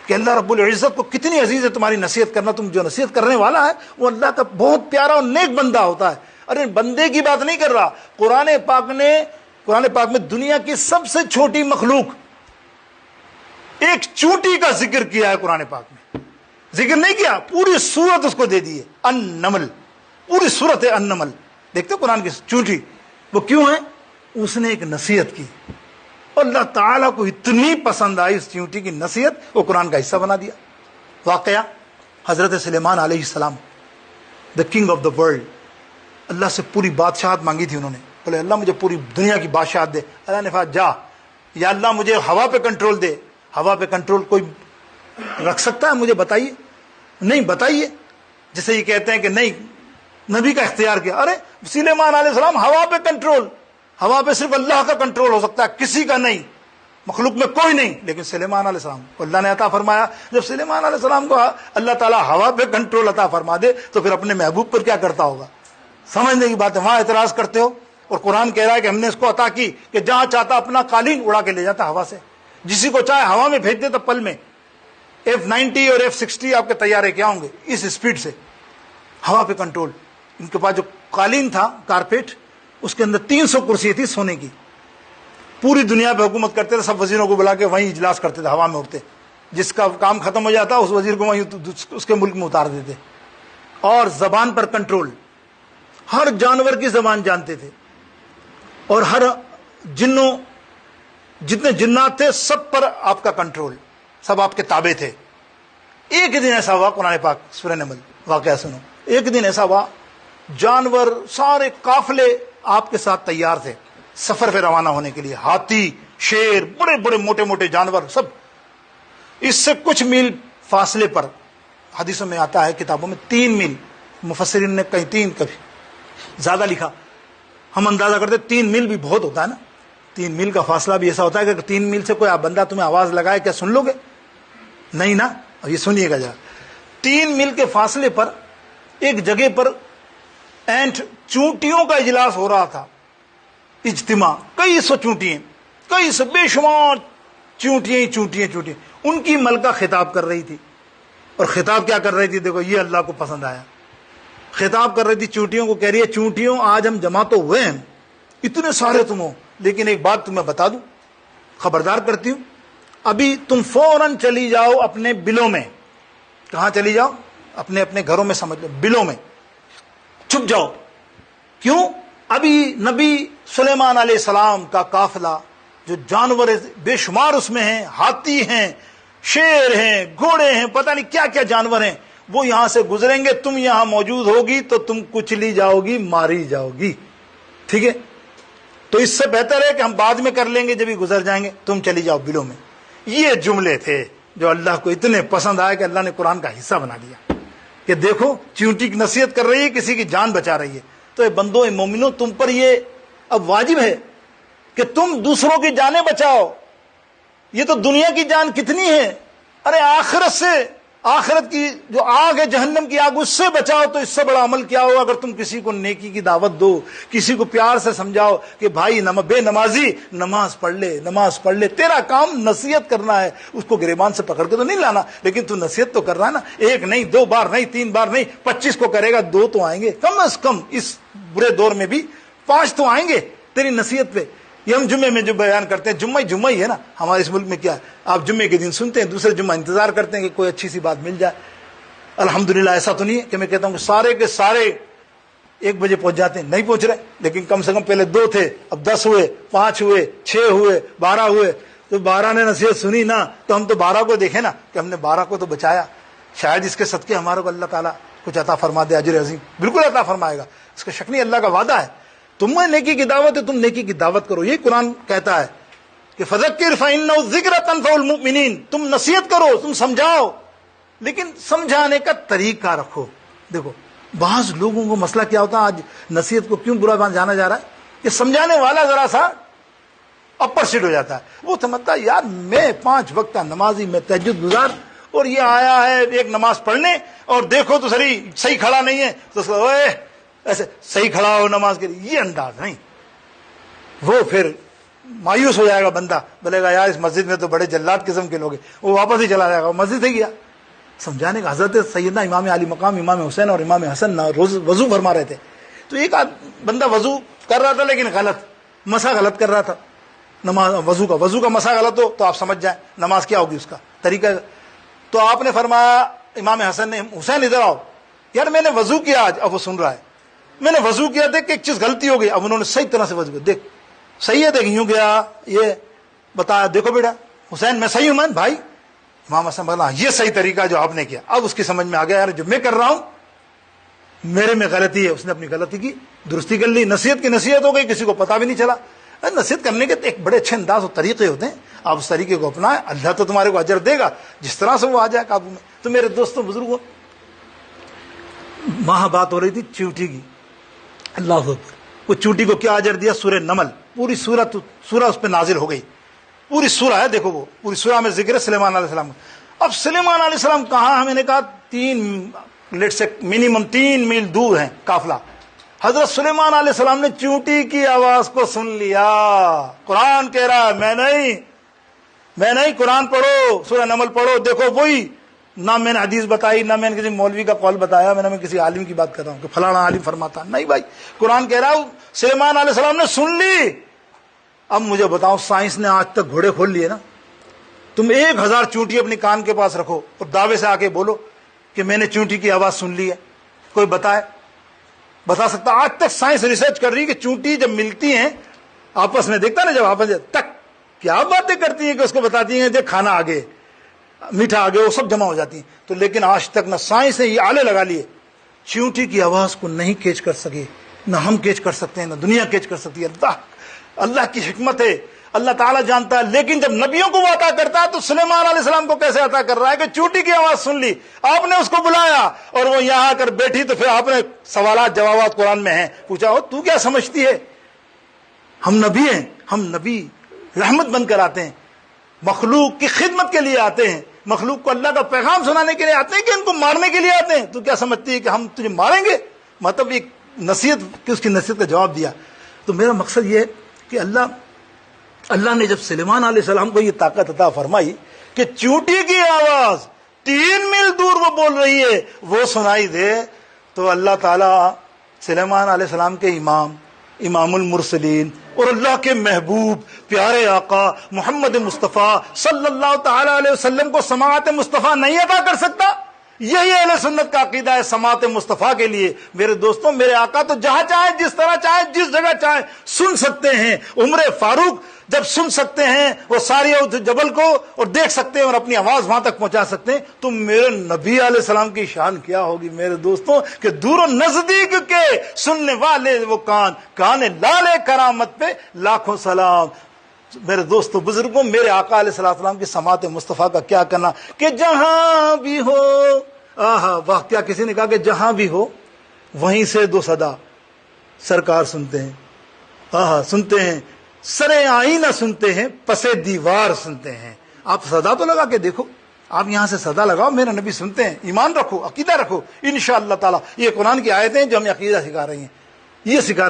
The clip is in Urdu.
کہ اللہ رب العزت کو کتنی عزیز ہے تمہاری نصیحت کرنا. تم جو نصیحت کرنے والا ہے وہ اللہ کا بہت پیارا اور نیک بندہ ہوتا ہے. ارے بندے کی بات نہیں کر رہا. قرآن پاک میں دنیا کی سب سے چھوٹی مخلوق ایک چونٹی کا ذکر کیا ہے. قرآن پاک میں ذکر نہیں کیا, پوری سورت اس کو دے دی ہے. النمل, پوری سورت ہے النمل. دیکھتے قرآن کی چونٹی وہ کیوں ہے؟ اس نے ایک نصیحت کی اور اللہ تعالیٰ کو اتنی پسند آئی اس چونٹی کی نصیحت, وہ قرآن کا حصہ بنا دیا. واقعہ حضرت سلیمان علیہ السلام, the king of the world, Allah سے پوری بادشاہت مانگی تھی انہوں نے. بولے اللہ مجھے پوری دنیا کی بادشاہت دے. اللہ نے کہا جا, یا اللہ مجھے ہوا پہ کنٹرول دے. ہوا پہ کنٹرول کوئی رکھ سکتا ہے؟ مجھے بتائیے. نہیں بتائیے. جیسے یہ کہتے ہیں کہ نہیں نبی کا اختیار کیا. ارے سلیمان علیہ السلام ہوا پہ کنٹرول, ہوا پہ صرف اللہ کا کنٹرول ہو سکتا ہے, کسی کا نہیں, مخلوق میں کوئی نہیں. لیکن سلیمان علیہ السلام کو اللہ نے عطا فرمایا. جب سلیمان علیہ السلام کو اللہ تعالیٰ ہوا پہ کنٹرول عطا فرما دے تو پھر اپنے محبوب پر کیا کرتا ہوگا؟ سمجھنے کی بات ہے. وہاں اعتراض کرتے ہو, اور قرآن کہہ رہا ہے کہ ہم نے اس کو عطا کی کہ جہاں چاہتا اپنا قالین اڑا کے لے جاتا ہوا سے, جسی کو چاہے ہوا میں بھیج دیتا پل میں. F-90 اور F-60 آپ کے طیارے کیا ہوں گے اس اسپیڈ سے, ہوا پہ کنٹرول. ان کے پاس جو قالین تھا کارپیٹ, اس کے اندر 300 کرسی تھی سونے کی. پوری دنیا پہ حکومت کرتے تھے, سب وزیروں کو بلا کے وہیں اجلاس کرتے تھے, ہوا میں اڑتے. جس کا کام ختم ہو جاتا اس وزیر کو وہیں اس کے ملک میں اتار دیتے. اور زبان پر کنٹرول, ہر جانور کی زبان جانتے تھے, اور ہر جتنے جنات تھے سب پر آپ کا کنٹرول, سب آپ کے تابع تھے. ایک دن ایسا ہوا, قرآن پاک سورہ نمل واقعہ سنو. ایک دن ایسا ہوا, جانور سارے قافلے آپ کے ساتھ تیار تھے سفر پہ روانہ ہونے کے لیے. ہاتھی, شیر, بڑے بڑے موٹے موٹے جانور سب. اس سے کچھ میل فاصلے پر, حدیثوں میں آتا ہے کتابوں میں 3 میل, مفسرین نے کہیں 3 کبھی زیادہ لکھا. ہم اندازہ کرتے 3 میل بھی بہت ہوتا ہے نا. 3 میل کا فاصلہ بھی ایسا ہوتا ہے کہ 3 میل سے کوئی بندہ تمہیں آواز لگائے کیا سن لو گے؟ نہیں نا. اب یہ سنیے گا جا. 3 میل کے فاصلے پر ایک جگہ پر اینٹ چونٹیوں کا اجلاس ہو رہا تھا. اجتماع, کئی سو چونٹیاں, کئی سو بے شمار چونٹیاں. ان کی ملکہ خطاب کر رہی تھی. اور خطاب کیا کر رہی تھی؟ دیکھو یہ اللہ کو پسند آیا. خطاب کر رہی تھی چونٹیوں کو, کہہ رہی ہے چونٹیوں آج ہم جمع تو ہوئے ہیں, اتنے سارے تم ہو, لیکن ایک بات تمہیں بتا دوں, خبردار کرتی ہوں, ابھی تم فوراً چلی جاؤ اپنے بلوں میں. کہاں چلی جاؤ؟ اپنے اپنے گھروں میں, سمجھ لو بلوں میں چھپ جاؤ. کیوں؟ ابھی نبی سلیمان علیہ السلام کا قافلہ, جو جانور بے شمار اس میں ہیں, ہاتھی ہیں, شیر ہیں, گھوڑے ہیں, پتہ نہیں کیا کیا جانور ہیں, وہ یہاں سے گزریں گے. تم یہاں موجود ہوگی تو تم کچلی جاؤ گی, ماری جاؤ گی. ٹھیک ہے, تو اس سے بہتر ہے کہ ہم بعد میں کر لیں گے, جب ہی گزر جائیں گے, تم چلی جاؤ بلوں میں. یہ جملے تھے جو اللہ کو اتنے پسند آئے کہ اللہ نے قرآن کا حصہ بنا دیا کہ دیکھو چونٹی کی نصیحت کر رہی ہے, کسی کی جان بچا رہی ہے. تو اے بندو, اے مومنو, تم پر یہ اب واجب ہے کہ تم دوسروں کی جانیں بچاؤ. یہ تو دنیا کی جان کتنی ہے, ارے آخرت سے, آخرت کی جو آگ ہے جہنم کی آگ, اس سے بچاؤ. تو اس سے بڑا عمل کیا ہو اگر تم کسی کو نیکی کی دعوت دو, کسی کو پیار سے سمجھاؤ کہ بھائی بے نمازی نماز پڑھ لے. تیرا کام نصیحت کرنا ہے, اس کو گریبان سے پکڑ کے تو نہیں لانا, لیکن تو نصیحت تو کر رہا ہے نا. 1 نہیں, 2 بار نہیں, 3 بار نہیں, 25 کو کرے گا, 2 تو آئیں گے کم از کم. اس برے دور میں بھی 5 تو آئیں گے تیری نصیحت پہ. یہ ہم جمعے میں جو بیان کرتے ہیں, جمعہ ہی ہے نا ہمارے اس ملک میں. کیا ہے, آپ جمعے کے دن سنتے ہیں, دوسرے جمعہ انتظار کرتے ہیں کہ کوئی اچھی سی بات مل جائے. الحمدللہ ایسا تو نہیں ہے کہ میں کہتا ہوں کہ سارے کے سارے 1 بجے پہنچ جاتے ہیں, نہیں پہنچ رہے, لیکن کم سے کم پہلے 2 تھے, اب 10 ہوئے, 5 ہوئے, 6 ہوئے, 12 ہوئے. تو 12 نے نصیحت سنی نا, تو ہم تو 12 کو دیکھیں نا کہ ہم نے 12 کو تو بچایا. شاید اس کے صدقے ہمارے کو اللہ تعالیٰ کچھ عطا فرما دے, اجر عظیم بالکل عطا فرمائے گا. اس کا شک نہیں, اللہ کا وعدہ ہے. تمہیں نیکی کی دعوت ہے, تم نیکی کی دعوت کرو. یہ قرآن کہتا ہے کہ فذکر فإنہ الذکر تنفع المؤمنین. تم نصیحت کرو, تم سمجھاؤ, لیکن سمجھانے کا طریقہ رکھو. دیکھو بعض لوگوں کو مسئلہ کیا ہوتا ہے, آج نصیحت کو کیوں برا جانا جا رہا ہے, کہ سمجھانے والا ذرا سا اپر سیٹ ہو جاتا ہے. وہ سمجھتا ہے یار میں 5 وقت نمازی, میں تہجد گزار, اور یہ آیا ہے ایک نماز پڑھنے, اور دیکھو تو صحیح کھڑا نہیں ہے, تو ایسے صحیح کھڑا ہو نماز کے لیے. یہ انداز نہیں. وہ پھر مایوس ہو جائے گا بندہ، بولے گا یار اس مسجد میں تو بڑے جلاد قسم کے لوگ ہیں، وہ واپس ہی چلا جائے گا، مسجد سے گیا۔ سمجھانے کا حضرت سیدنا امام علی مقام امام حسین اور امام حسن روز وضو فرما رہے تھے، تو ایک بندہ وضو کر رہا تھا لیکن غلط مسا غلط کر رہا تھا، نماز وضو کا مسا غلط ہو تو آپ سمجھ جائیں نماز کیا ہوگی اس کا طریقہ۔ تو آپ نے فرمایا، امام حسن نے، حسین ادھر آؤ، یار میں نے وضو کیا آج۔ اب وہ سن رہا ہے، میں نے وضو کیا، دیکھ کہ ایک چیز غلطی ہو گئی۔ اب انہوں نے صحیح طرح سے وضو کیا، دیکھ صحیح ہے، دیکھ یوں گیا، یہ بتایا، دیکھو بیٹا حسین میں صحیح ہوں میں بھائی۔ امام حسن بولا یہ صحیح طریقہ جو آپ نے کیا۔ اب اس کی سمجھ میں آ گیا یار جو میں کر رہا ہوں میرے میں غلطی ہے، اس نے اپنی غلطی کی درستی کر لی، نصیحت کی نصیحت ہو گئی، کسی کو پتہ بھی نہیں چلا۔ نصیحت کرنے کے ایک بڑے اچھے انداز اور طریقے ہوتے ہیں، آپ اس طریقے کو اپنائیں، اللہ تو تمہارے کو اجر دے گا جس طرح سے وہ آ جائے قابو میں۔ تو میرے دوستوں بزرگوں، وہاں بات ہو رہی تھی چیونٹی کی، اللہ اکبر، وہ چیونٹی کو کیا اجر دیا؟ سورہ نمل، پوری سورہ اس پہ نازل ہو گئی، پوری سورہ ہے، دیکھو وہ پوری سورہ میں ذکر ہے سلیمان علیہ السلام کا۔ اب سلیمان علیہ السلام کہاں؟ ہمیں نے کہا منیمم 3 میل دور ہیں قافلہ۔ حضرت سلیمان علیہ السلام نے چیونٹی کی آواز کو سن لیا، قرآن کہہ رہا ہے میں نہیں، قرآن پڑھو، سورہ نمل پڑھو، دیکھو وہی، نہ میں نے حدیث بتائی، نہ میں نے کسی مولوی کا قول بتایا، میں کسی عالم کی بات کر رہا ہوں کہ فلانا عالم فرماتا، نہیں بھائی، قرآن کہہ رہا ہوں سلیمان علیہ السلام نے سن لی۔ اب مجھے بتاؤ، سائنس نے آج تک گھوڑے کھول لیے نا، تم 1000 چونٹی اپنی کان کے پاس رکھو اور دعوے سے آ کے بولو کہ میں نے چونٹی کی آواز سن لی ہے، کوئی بتا سکتا؟ آج تک سائنس ریسرچ کر رہی ہے کہ چونٹی جب ملتی ہیں آپس میں، دیکھتا نا جب آپس میں تک کیا باتیں کرتی ہیں کہ اس کو بتاتی ہیں کہ کھانا آگے، میٹھا آگے، وہ سب جمع ہو جاتی ہیں۔ تو لیکن آج تک نہ سائنس نے یہ آلے لگا لیے، چیونٹی کی آواز کو نہیں کیچ کر سکے، نہ ہم کیچ کر سکتے ہیں، نہ دنیا کیچ کر سکتی ہے۔ اللہ کی حکمت ہے، اللہ تعالیٰ جانتا ہے۔ لیکن جب نبیوں کو وہ عطا کرتا ہے تو سلیمان علیہ السلام کو کیسے عطا کر رہا ہے کہ چونٹی کی آواز سن لی، آپ نے اس کو بلایا اور وہ یہاں آ کر بیٹھی، تو پھر آپ نے سوالات جوابات قرآن میں ہیں، پوچھا ہو تو کیا سمجھتی ہے؟ ہم نبی ہیں، ہم نبی رحمت بن کر آتے ہیں، مخلوق کی خدمت کے لیے آتے ہیں، مخلوق کو اللہ کا پیغام سنانے کے لیے آتے ہیں کہ ان کو مارنے کے لیے آتے ہیں؟ تو کیا سمجھتی ہے کہ ہم تجھے ماریں گے؟ مطلب ایک نصیحت کی، اس کی نصیحت کا جواب دیا۔ تو میرا مقصد یہ ہے کہ اللہ نے جب سلیمان علیہ السلام کو یہ طاقت عطا فرمائی کہ چونٹی کی آواز 3 میل دور وہ بول رہی ہے وہ سنائی دے، تو اللہ تعالیٰ سلیمان علیہ السلام کے امام المرسلین اور اللہ کے محبوب پیارے آقا محمد مصطفیٰ صلی اللہ تعالی علیہ وسلم کو سماعت مصطفیٰ نہیں عطا کر سکتا؟ یہی اہل سنت کا عقیدہ ہے سماعت مصطفیٰ کے لیے۔ میرے دوستوں، میرے آقا تو جہاں چاہے، جس طرح چاہے، جس جگہ چاہے سن سکتے ہیں۔ عمر فاروق جب سن سکتے ہیں وہ ساری جبل کو اور دیکھ سکتے ہیں اور اپنی آواز وہاں تک پہنچا سکتے ہیں، تو میرے نبی علیہ السلام کی شان کیا ہوگی میرے دوستوں کہ دور و نزدیک کے سننے والے وہ کان لالے کرامت پہ لاکھوں سلام۔ میرے دوستوں بزرگوں، میرے آقا علیہ السلام کی سماعت مصطفیٰ کا کیا کرنا کہ جہاں بھی ہو، آہا واہ، کیا کسی نے کہا کہ جہاں بھی ہو وہیں سے 2 صدا سرکار سنتے ہیں، آہا سنتے ہیں، سرے آئینہ سنتے ہیں، پسے دیوار سنتے ہیں۔ آپ صدا تو لگا کے دیکھو، آپ یہاں سے صدا لگاؤ، میرے نبی سنتے ہیں، ایمان رکھو، عقیدہ رکھو، انشاءاللہ تعالی۔ یہ قرآن کی آیتیں جو ہمیں عقیدہ سکھا رہی ہیں، یہ سکھا رہی ہیں۔